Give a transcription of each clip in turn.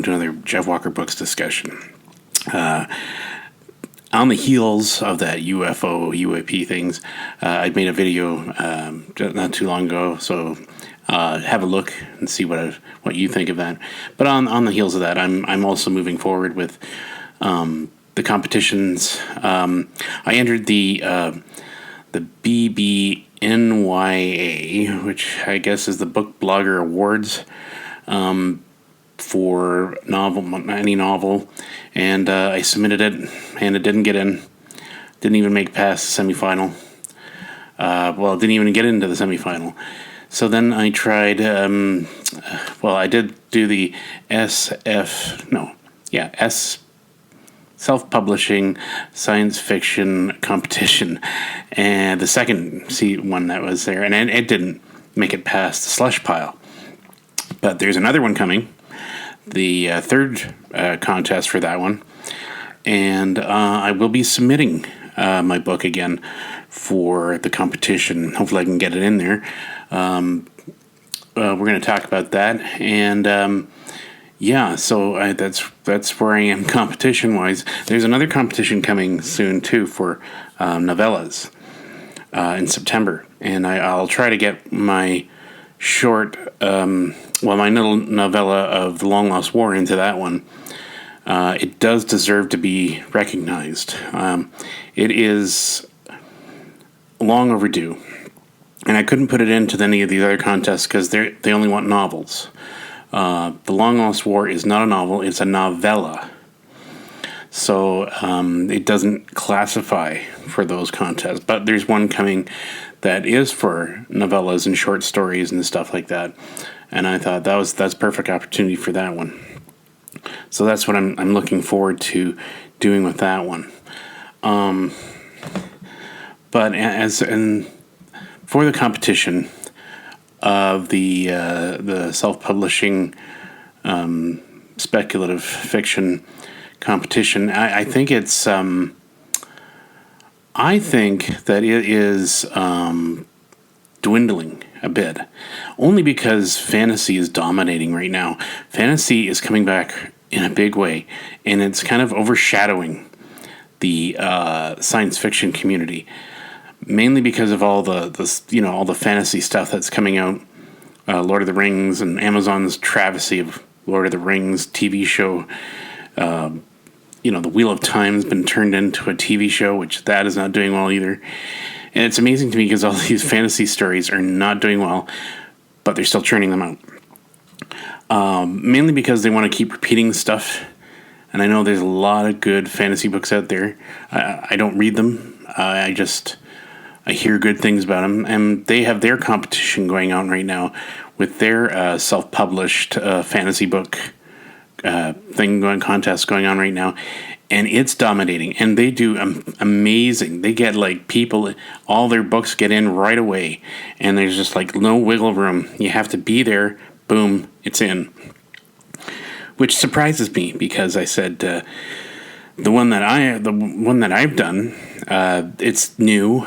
into another Jeff Walker Books discussion. On the heels of that UAP things, I made a video not too long ago, so have a look and see what you think of that. But on the heels of that, I'm also moving forward with the competitions. I entered the BBNYA, which I guess is the Book Blogger Awards, for any novel, and I submitted it, and it didn't get in. Didn't even make past the semifinal. It didn't even get into the semifinal. So then I tried. I did do the self-publishing science fiction competition, and the second one that was there, and it didn't make it past the slush pile. But there's another one coming, the third contest for that one, and I will be submitting my book again for the competition. Hopefully I can get it in there. We're going to talk about that, and so that's where I am competition-wise. There's another competition coming soon, too, for novellas in September, and I'll try to get my short, my little novella of The Long Lost War into that one. It does deserve to be recognized. It is long overdue, and I couldn't put it into any of the other contests because they only want novels. The Long Lost War is not a novel, it's a novella. So it doesn't classify for those contests. But there's one coming that is for novellas and short stories and stuff like that. And I thought that's perfect opportunity for that one. So that's what I'm looking forward to doing with that one. But for the competition of the self-publishing speculative fiction competition, I think it's I think that it is dwindling a bit, only because fantasy is dominating right now. Fantasy is coming back in a big way, and it's kind of overshadowing the science fiction community, mainly because of all the fantasy stuff that's coming out. Lord of the Rings and Amazon's travesty of Lord of the Rings TV show. The Wheel of Time's been turned into a TV show, which that is not doing well either. And it's amazing to me because all these fantasy stories are not doing well, but they're still churning them out. Mainly because they want to keep repeating stuff. And I know there's a lot of good fantasy books out there. I don't read them. I hear good things about them. And they have their competition going on right now with their self-published fantasy book contest going on right now, and it's dominating, and they do amazing. They get people, all their books get in right away, and there's just no wiggle room. You have to be there, boom, it's in, which surprises me because I said the one that I've done, it's new.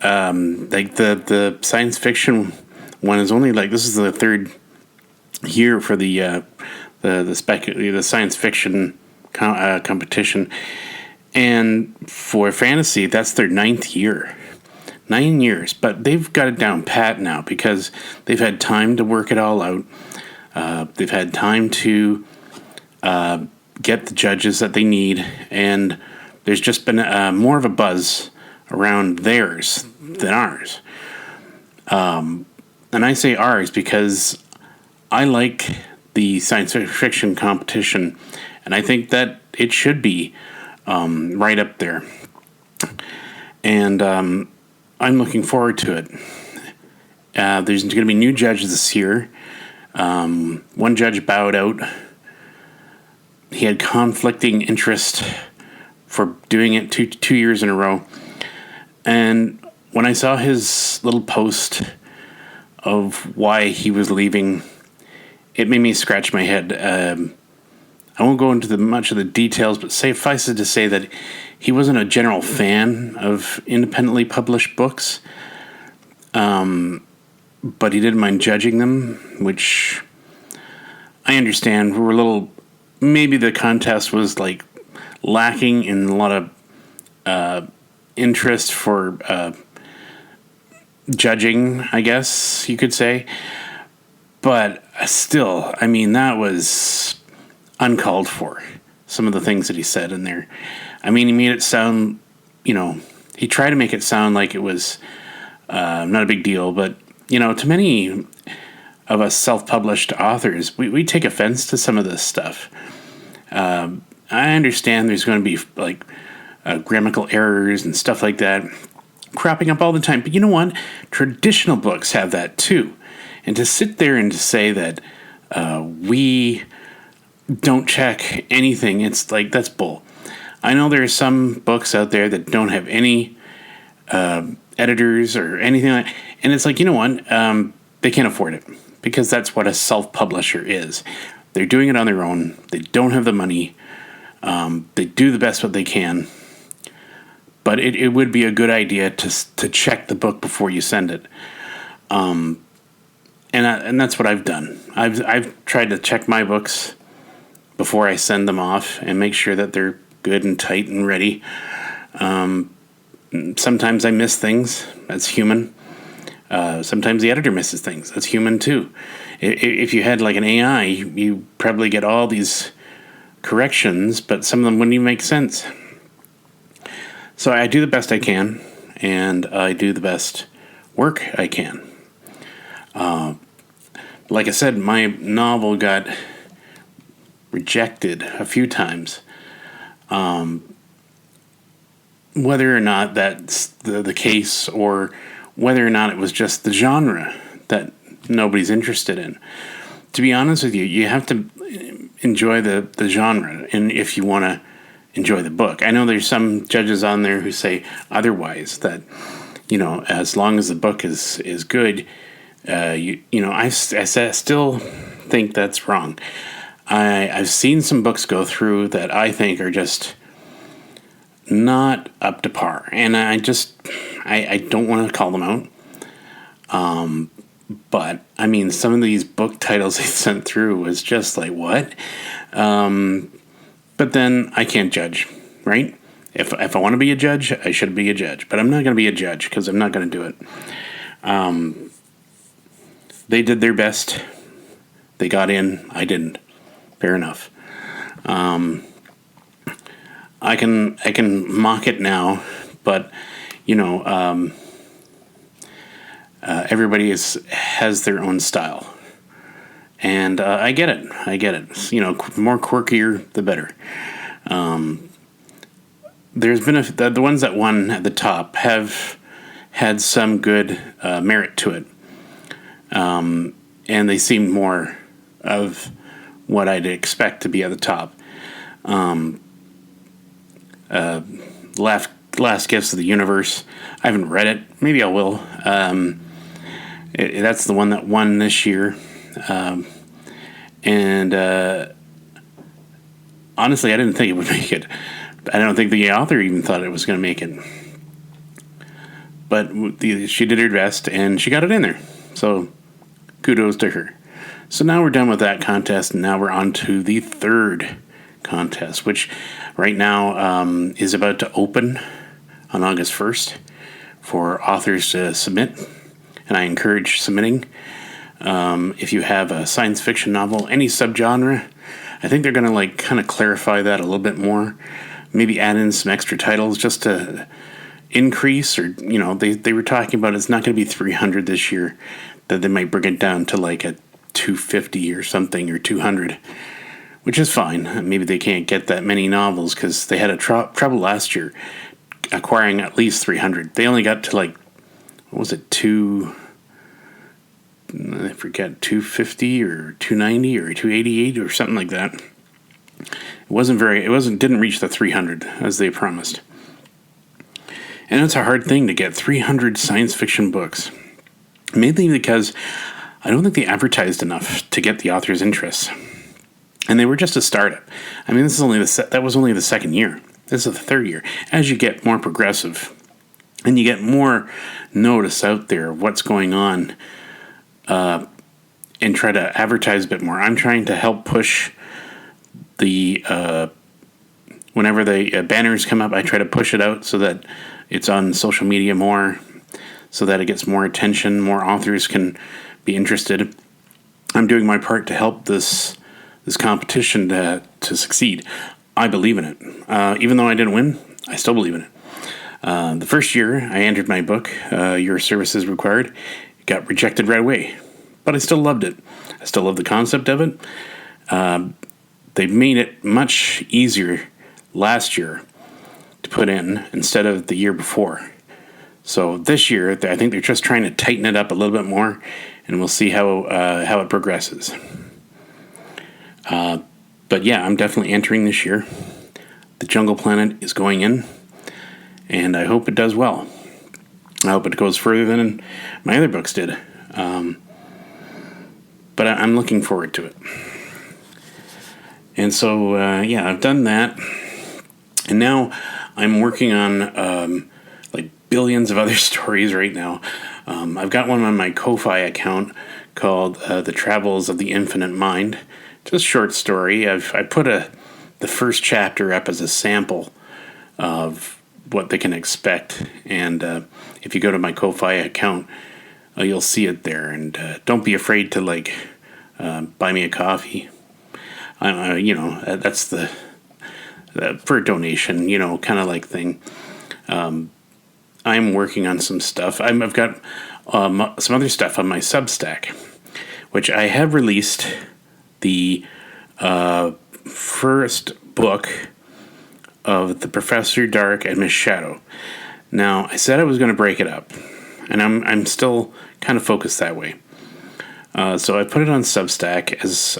The science fiction one is only this is the third year for the science fiction competition, and for fantasy that's their 9th year. 9 years, but they've got it down pat now because they've had time to work it all out. They've had time to get the judges that they need, and there's just been more of a buzz around theirs than ours. And I say ours because I like the science fiction competition, and I think that it should be right up there. And I'm looking forward to it. There's going to be new judges this year. One judge bowed out. He had conflicting interest for doing it two years in a row. And when I saw his little post of why he was leaving, it made me scratch my head. I won't go into much of the details, but suffice it to say that he wasn't a general fan of independently published books, but he didn't mind judging them, which I understand. We're a little maybe the contest was like lacking in a lot of interest for judging, I guess you could say. But still, I mean, that was uncalled for. Some of the things that he said in there. I mean, he made it sound, he tried to make it sound like it was not a big deal. But, to many of us self-published authors, we take offense to some of this stuff. I understand there's going to be like grammatical errors and stuff like that cropping up all the time. But you know what? Traditional books have that too. And to sit there and to say that we don't check anything, it's like, that's bull. I know there are some books out there that don't have any editors or anything like that. And it's like, you know what? They can't afford it because that's what a self-publisher is. They're doing it on their own. They don't have the money. They do the best what they can. But it would be a good idea to check the book before you send it. And that's what I've done. I've tried to check my books before I send them off and make sure that they're good and tight and ready. Sometimes I miss things. That's human. Sometimes the editor misses things. That's human too. If you had like an AI, you probably get all these corrections, but some of them wouldn't even make sense. So I do the best I can, and I do the best work I can. Like I said, my novel got rejected a few times. Whether or not that's the case, or whether or not it was just the genre that nobody's interested in. To be honest with you, you have to enjoy the genre, and if you want to enjoy the book. I know there's some judges on there who say otherwise, that, as long as the book is good, I still think that's wrong. I've seen some books go through that I think are just not up to par, and I don't want to call them out. But I mean, some of these book titles they sent through was just like, what? But then I can't judge, right? If I want to be a judge, I should be a judge. But I'm not going to be a judge because I'm not going to do it. They did their best. They got in. I didn't. Fair enough. I can mock it now, but everybody has their own style. And I get it. More quirkier, the better. There's been the ones that won at the top have had some good merit to it. And they seem more of what I'd expect to be at the top. Last Gifts of the Universe. I haven't read it. Maybe I will. That's the one that won this year. And honestly, I didn't think it would make it. I don't think the author even thought it was going to make it. But she did her best, and she got it in there. So kudos to her. So now we're done with that contest, and now we're on to the third contest, which right now is about to open on August 1st for authors to submit. And I encourage submitting. If you have a science fiction novel, any subgenre, I think they're going to kind of clarify that a little bit more. Maybe add in some extra titles just to increase, or they were talking about it's not going to be 300 this year, that they might bring it down to like a 250 or something, or 200, which is fine. Maybe they can't get that many novels because they had a trouble last year acquiring at least 300. They only got to what was it, 250 or 290 or 288 or something like that. Didn't reach the 300 as they promised. And it's a hard thing to get 300 science fiction books, mainly because I don't think they advertised enough to get the author's interest. And they were just a startup. I mean, that was only the second year. This is the third year. As you get more progressive and you get more notice out there of what's going on, and try to advertise a bit more. I'm trying to help push the whenever the banners come up, I try to push it out so that it's on social media more, so that it gets more attention, more authors can be interested. I'm doing my part to help this competition to succeed. I believe in it. Even though I didn't win, I still believe in it. The first year I entered my book, Your Services Required, it got rejected right away. But I still loved it. I still love the concept of it. They made it much easier last year to put in instead of the year before. So this year, I think they're just trying to tighten it up a little bit more, and we'll see how it progresses. But yeah, I'm definitely entering this year. The Jungle Planet is going in, and I hope it does well. I hope it goes further than my other books did. But I'm looking forward to it. And so, I've done that. And now I'm working on like billions of other stories right now. I've got one on my Ko-Fi account called The Travels of the Infinite Mind. Just a short story. I put the first chapter up as a sample of what they can expect. And if you go to my Ko-Fi account, you'll see it there. And don't be afraid to buy me a coffee. That's the for a donation, kind of like thing. I'm working on some stuff. I've got some other stuff on my Substack, which I have released the first book of the Professor Dark and Miss Shadow. Now, I said I was going to break it up, and I'm still kind of focused that way. So I put it on Substack as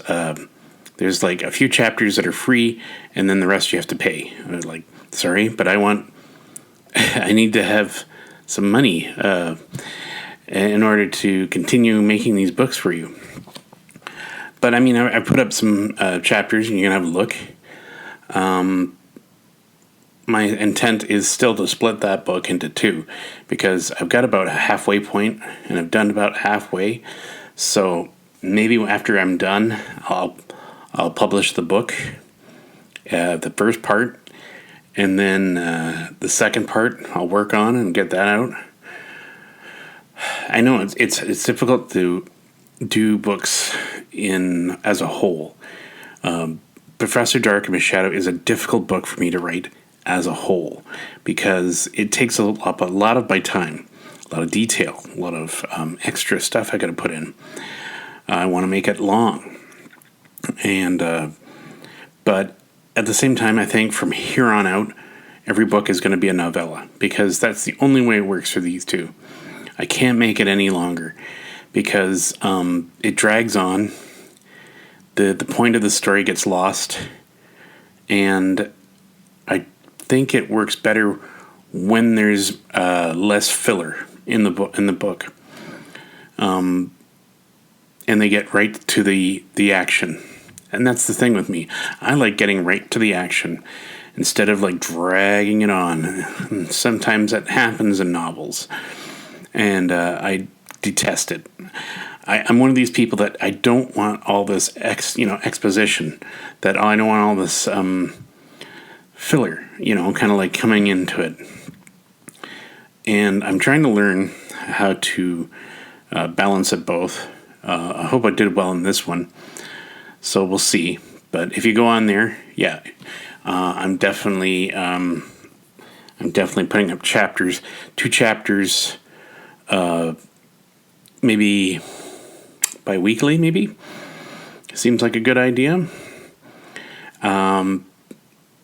there's like a few chapters that are free, and then the rest you have to pay. I was like, sorry, but I need to have some money in order to continue making these books for you. But I mean, I put up some chapters, and you can have a look. My intent is still to split that book into two, because I've got about a halfway point, and I've done about halfway. So maybe after I'm done, I'll publish the book, the first part, and then the second part I'll work on and get that out. I know it's difficult to do books as a whole. Professor Dark and Miss Shadow is a difficult book for me to write as a whole, because it takes up a lot of my time, a lot of detail, a lot of extra stuff I got to put in. I want to make it long, and but at the same time, I think from here on out, every book is going to be a novella, because that's the only way it works for these two. I can't make it any longer, because it drags on. The point of the story gets lost, and I think it works better when there's less filler in the book. And they get right to the action. And that's the thing with me. I like getting right to the action instead of dragging it on. And sometimes that happens in novels, and I detest it. I'm one of these people that I don't want all this exposition. That I don't want all this filler. Kind of like coming into it. And I'm trying to learn how to balance it both. I hope I did well in this one. So we'll see. But if you go on there, I'm definitely putting up chapters, 2 chapters, maybe bi-weekly, maybe. Seems like a good idea.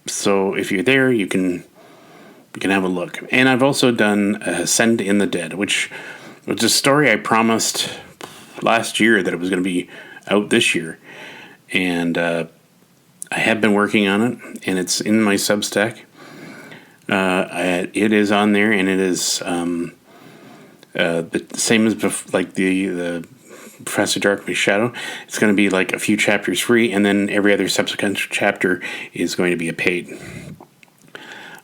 So if you're there, you can have a look. And I've also done Send in the Dead, which was a story I promised last year that it was going to be out this year. And I have been working on it, and it's in my Substack. It is on there, and it is the same as the Professor Dark Miss Shadow. It's going to be a few chapters free, and then every other subsequent chapter is going to be a paid.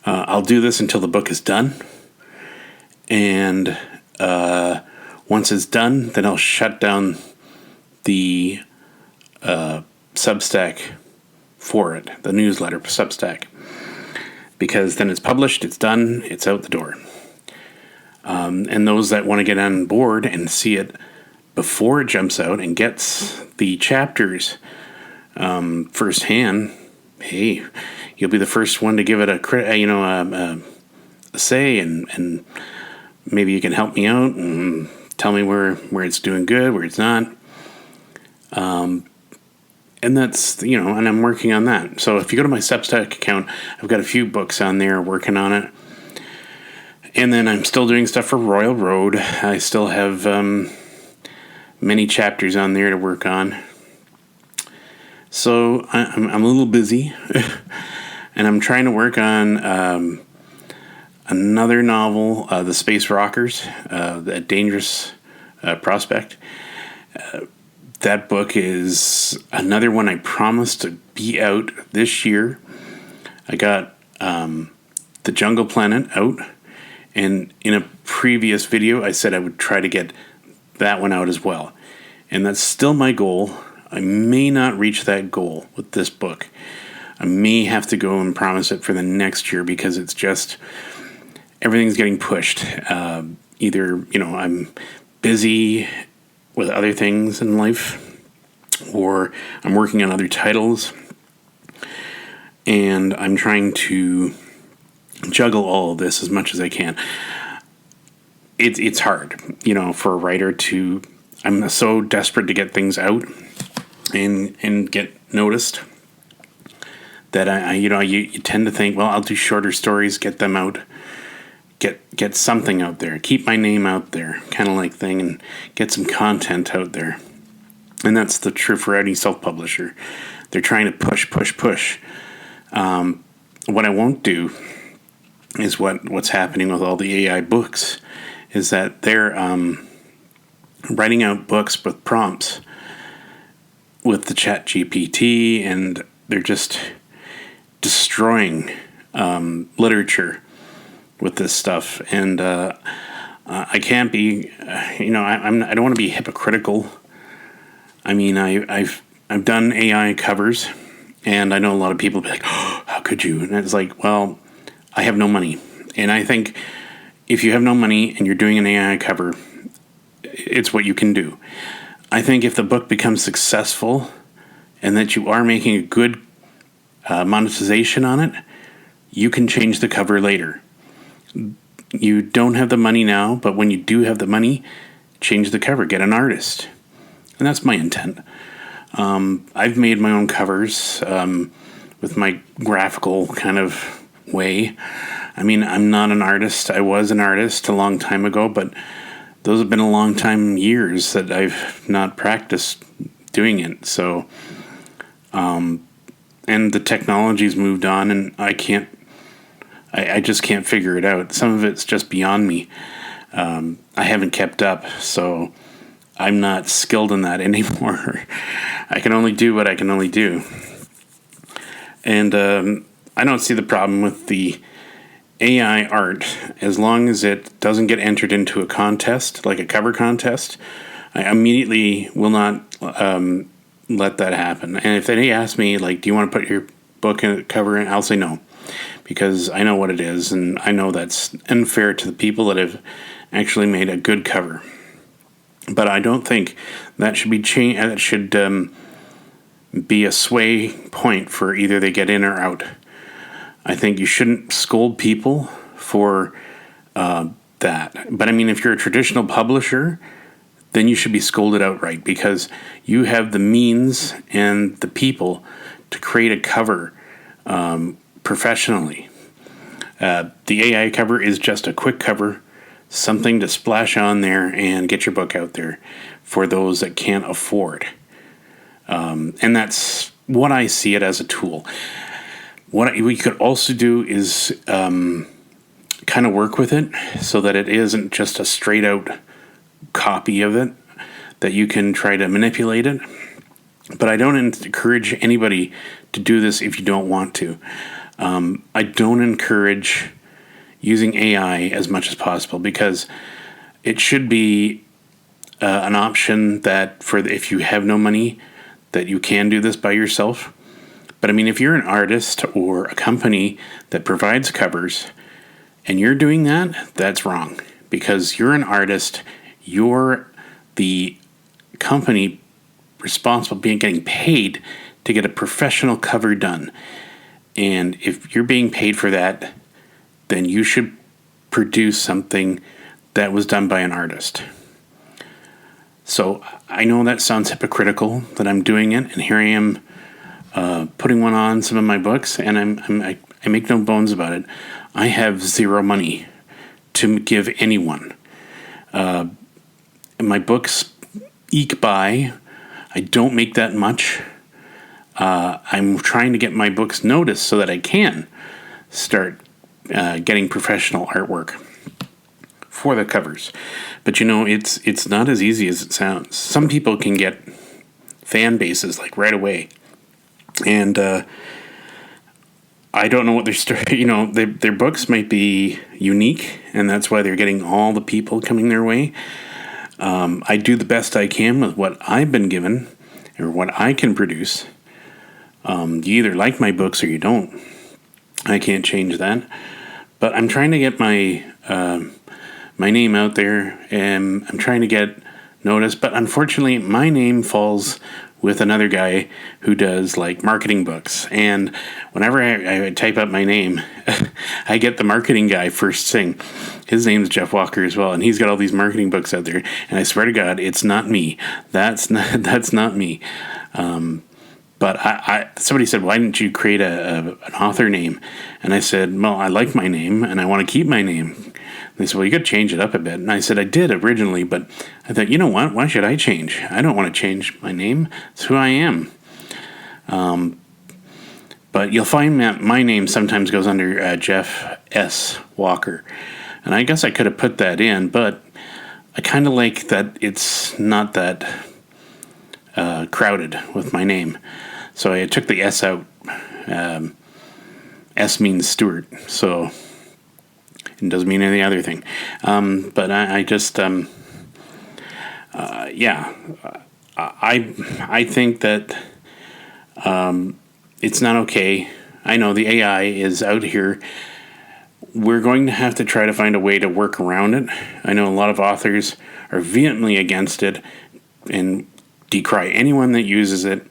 I'll do this until the book is done, and once it's done, then I'll shut down the Substack for it, the newsletter, Substack. Because then it's published, it's done, it's out the door. And those that want to get on board and see it before it jumps out and gets the chapters firsthand, hey, you'll be the first one to give it a say, and maybe you can help me out and tell me where it's doing good, where it's not. And that's, and I'm working on that. So if you go to my Substack account, I've got a few books on there working on it. And then I'm still doing stuff for Royal Road. I still have many chapters on there to work on. So I'm a little busy. And I'm trying to work on another novel, The Space Rockers, The Dangerous Prospect. That book is another one I promised to be out this year. I got The Jungle Planet out, and in a previous video I said I would try to get that one out as well. And that's still my goal. I may not reach that goal with this book. I may have to go and promise it for the next year because it's just, everything's getting pushed. Either, I'm busy with other things in life, or I'm working on other titles, and I'm trying to juggle all of this as much as I can. It's hard, for a writer to, I'm so desperate to get things out and get noticed that you tend to think, well, I'll do shorter stories, get them out, get something out there, keep my name out there, kind of like thing, and get some content out there. And that's the true for any self-publisher. They're trying to push. What I won't do is what's happening with all the AI books, is that they're writing out books with prompts with the Chat GPT, and they're just destroying literature with this stuff. And I can't be, I don't want to be hypocritical. I mean, I've done AI covers, and I know a lot of people be like, oh, how could you? And it's like, well, I have no money. And I think if you have no money and you're doing an AI cover, it's what you can do. I think if the book becomes successful and that you are making a good monetization on it, you can change the cover later. You don't have the money now, but when you do have the money, change the cover, get an artist. And that's my intent. I've made my own covers with my graphical kind of way. I mean, I'm not an artist. I was an artist a long time ago, but those have been a long time, years that I've not practiced doing it. So, and the technology's moved on, and I just can't figure it out. Some of it's just beyond me. I haven't kept up, so I'm not skilled in that anymore. I can only do what I can only do. And I don't see the problem with the AI art as long as it doesn't get entered into a contest, like a cover contest. I immediately will not let that happen. And if they ask me, like, do you want to put your book in a cover in, I'll say no. Because I know what it is, and I know that's unfair to the people that have actually made a good cover. But I don't think that should be changed. That should be a sway point for either they get in or out. I think you shouldn't scold people for that. But I mean, if you're a traditional publisher, then you should be scolded outright because you have the means and the people to create a cover professionally. The AI cover is just a quick cover, something to splash on there and get your book out there for those that can't afford. And that's what I see it as a tool. What we could also do is kind of work with it so that it isn't just a straight out copy of it, that you can try to manipulate it. But I don't encourage anybody to do this if you don't want to. I don't encourage using AI as much as possible because it should be an option that if you have no money, that you can do this by yourself. But I mean, if you're an artist or a company that provides covers and you're doing that, that's wrong. Because you're an artist, you're the company responsible being getting paid to get a professional cover done. And if you're being paid for that, then you should produce something that was done by an artist. So I know that sounds hypocritical that I'm doing it, and here I am putting one on some of my books, and I make no bones about it. I have zero money to give anyone. My books eke by. I don't make that much. I'm trying to get my books noticed so that I can start getting professional artwork for the covers. But it's not as easy as it sounds. Some people can get fan bases like right away, and I don't know what their story. Their books might be unique, and that's why they're getting all the people coming their way. I do the best I can with what I've been given or what I can produce. You either like my books or you don't. I can't change that. But I'm trying to get my name out there, and I'm trying to get noticed. But unfortunately, my name falls with another guy who does like marketing books. And whenever I type up my name, I get the marketing guy first thing. His name's Jeff Walker as well, and he's got all these marketing books out there. And I swear to God, it's not me. That's not me. But somebody said, why didn't you create an author name? And I said, well, I like my name, and I want to keep my name. They said, well, you got to change it up a bit. And I said, I did originally, but I thought, you know what? Why should I change? I don't want to change my name. It's who I am. But you'll find that my name sometimes goes under Jeff S. Walker. And I guess I could have put that in, but I kind of like that it's not that crowded with my name. So I took the S out. S means Stuart, so it doesn't mean any other thing. But I just, I think that it's not okay. I know the AI is out here. We're going to have to try to find a way to work around it. I know a lot of authors are vehemently against it and decry anyone that uses it.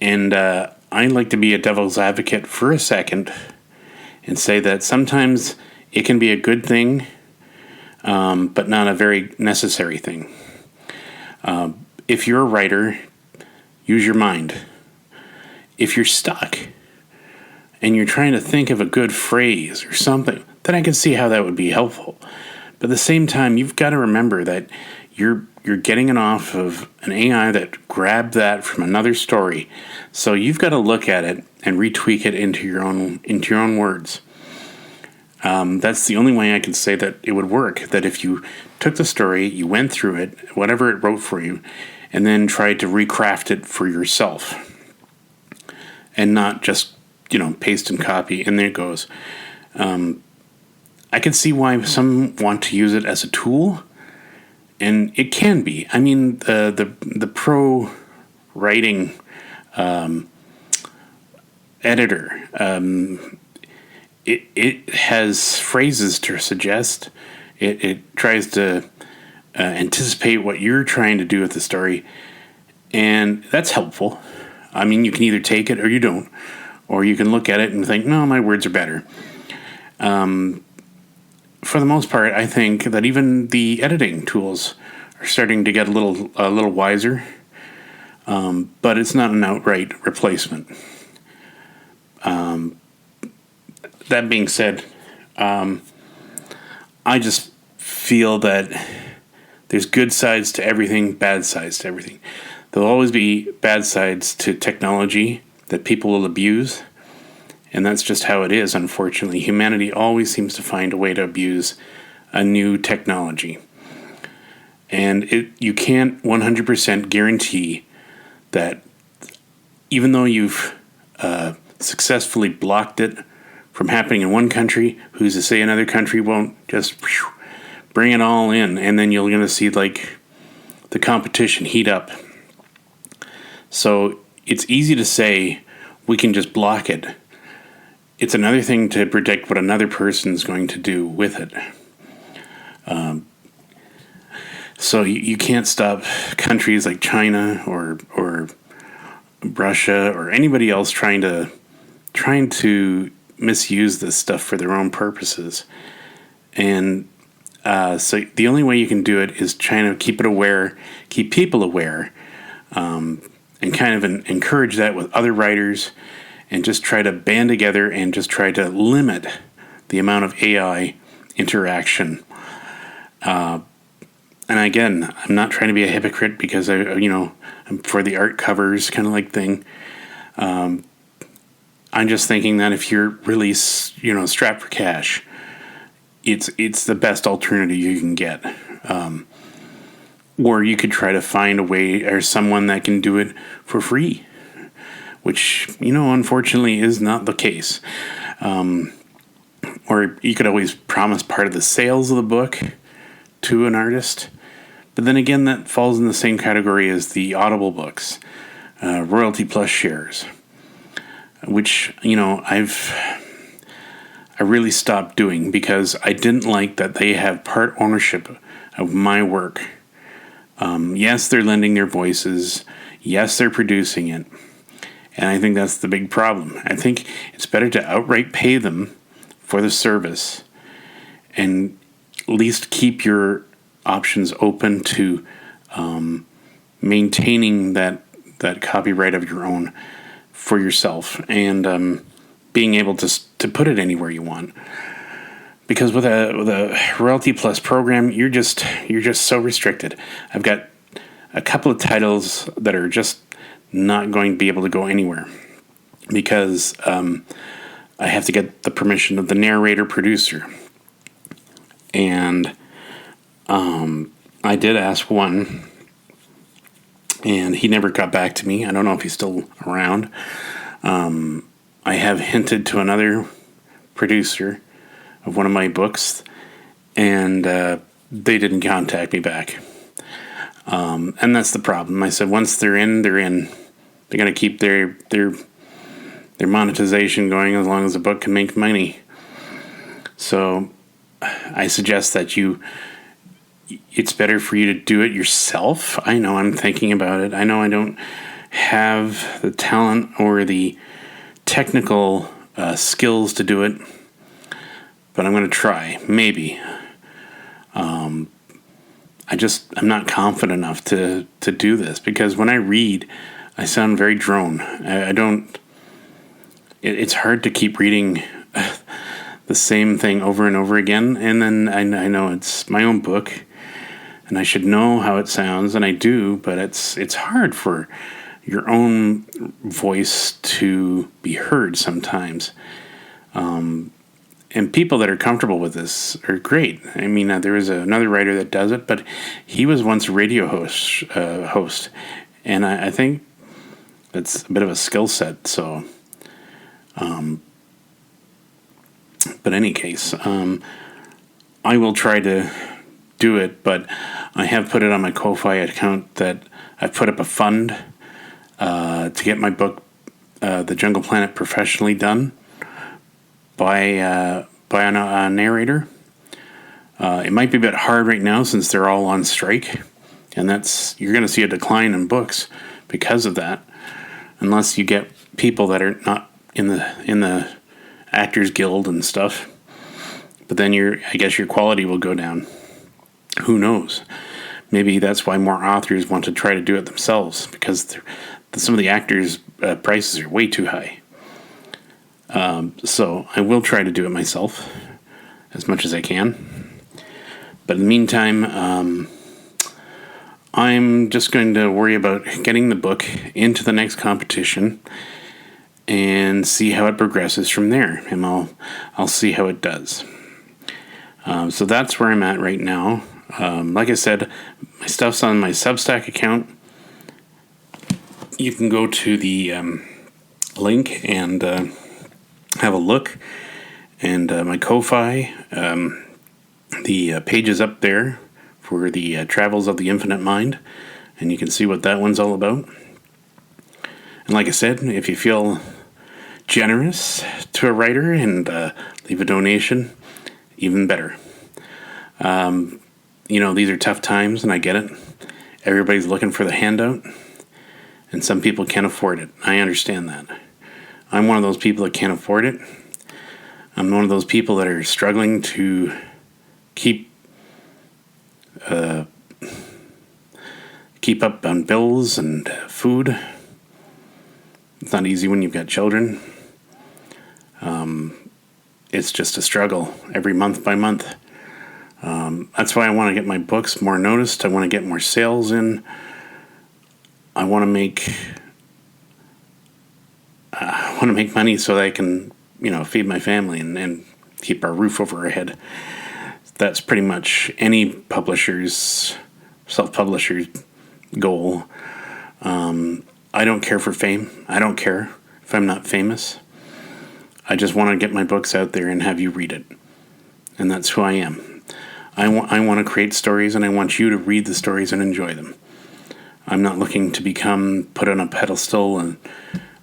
And I like to be a devil's advocate for a second and say that sometimes it can be a good thing, but not a very necessary thing. If you're a writer, use your mind. If you're stuck and you're trying to think of a good phrase or something, then I can see how that would be helpful. But at the same time, you've got to remember that you're getting it off of an AI that grabbed that from another story. So you've got to look at it and retweak it into your own words. That's the only way I can say that it would work. That if you took the story, you went through it, whatever it wrote for you, and then tried to recraft it for yourself, and not just paste and copy, and there it goes. I can see why some want to use it as a tool. And it can be. I mean, the pro writing editor, it has phrases to suggest. It tries to anticipate what you're trying to do with the story, and that's helpful. I mean, you can either take it or you don't, or you can look at it and think, no, my words are better. For the most part, I think that even the editing tools are starting to get a little wiser, but it's not an outright replacement. That being said, I just feel that there's good sides to everything, bad sides to everything. There'll always be bad sides to technology that people will abuse. And that's just how it is, unfortunately. Humanity always seems to find a way to abuse a new technology. And you can't 100% guarantee that even though you've successfully blocked it from happening in one country, who's to say another country won't just bring it all in, and then you're going to see like the competition heat up. So it's easy to say, we can just block it. It's another thing to predict what another person's going to do with it. So you can't stop countries like China or Russia or anybody else trying to misuse this stuff for their own purposes. And so the only way you can do it is trying to keep people aware, and kind of encourage that with other writers, and just try to band together and just try to limit the amount of AI interaction. And again, I'm not trying to be a hypocrite because I'm for the art covers kind of like thing. I'm just thinking that if you're really, strapped for cash, it's the best alternative you can get. Or you could try to find a way or someone that can do it for free, which, unfortunately is not the case. Or you could always promise part of the sales of the book to an artist. But then again, that falls in the same category as the Audible books, royalty plus shares, which, I really stopped doing because I didn't like that they have part ownership of my work. Yes, they're lending their voices. Yes, they're producing it. And I think that's the big problem. I think it's better to outright pay them for the service and at least keep your options open to maintaining that copyright of your own for yourself and being able to put it anywhere you want. Because with a royalty plus program, you're just so restricted. I've got a couple of titles that are just not going to be able to go anywhere because I have to get the permission of the narrator producer. And I did ask one, and he never got back to me. I don't know if he's still around. I have hinted to another producer of one of my books, and they didn't contact me back. And that's the problem. I said once they're in, they're in. They're going to keep their monetization going as long as the book can make money. So I suggest that it's better for you to do it yourself. I know I'm thinking about it. I know I don't have the talent or the technical skills to do it, but I'm going to try, maybe. I'm not confident enough to do this because when I read, I sound very drone. It's hard to keep reading the same thing over and over again. And then I know it's my own book and I should know how it sounds, and I do, but it's hard for your own voice to be heard sometimes. And people that are comfortable with this are great. I mean, there is another writer that does it, but he was once a radio host, and I think that's a bit of a skill set. So, but in any case, I will try to do it, but I have put it on my Ko-Fi account that I've put up a fund to get my book, The Jungle Planet, professionally done by a narrator. It might be a bit hard right now since they're all on strike, and you're going to see a decline in books because of that, unless you get people that are not in the Actors Guild and stuff. But then I guess your quality will go down. Who knows? Maybe that's why more authors want to try to do it themselves, because some of the actors' prices are way too high. So I will try to do it myself as much as I can. But in the meantime, I'm just going to worry about getting the book into the next competition and see how it progresses from there. And I'll see how it does. So that's where I'm at right now. Like I said, my stuff's on my Substack account. You can go to the link and have a look. And my Ko-Fi, the page is up there for the Travels of the Infinite Mind. And you can see what that one's all about. And like I said, if you feel generous to a writer and leave a donation, even better. These are tough times, and I get it. Everybody's looking for the handout, and some people can't afford it. I understand that. I'm one of those people that can't afford it. I'm one of those people that are struggling to keep up on bills and food. It's not easy when you've got children. It's just a struggle every month by month. That's why I want to get my books more noticed. I want to get more sales in. I want to make money so that I can, feed my family and keep our roof over our head. That's pretty much any publisher's, self-publisher's goal. I don't care for fame. I don't care if I'm not famous. I just want to get my books out there and have you read it. And that's who I am. I want to create stories, and I want you to read the stories and enjoy them. I'm not looking to become put on a pedestal and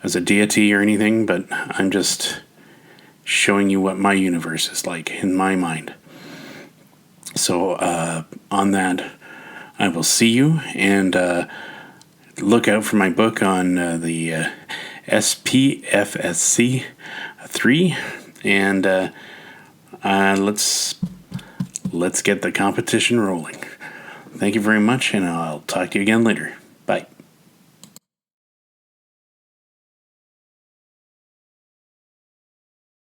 as a deity or anything, but I'm just showing you what my universe is like in my mind. So on that, I will see you, and look out for my book on the SPSFC3, and let's get the competition rolling. Thank you very much, and I'll talk to you again later.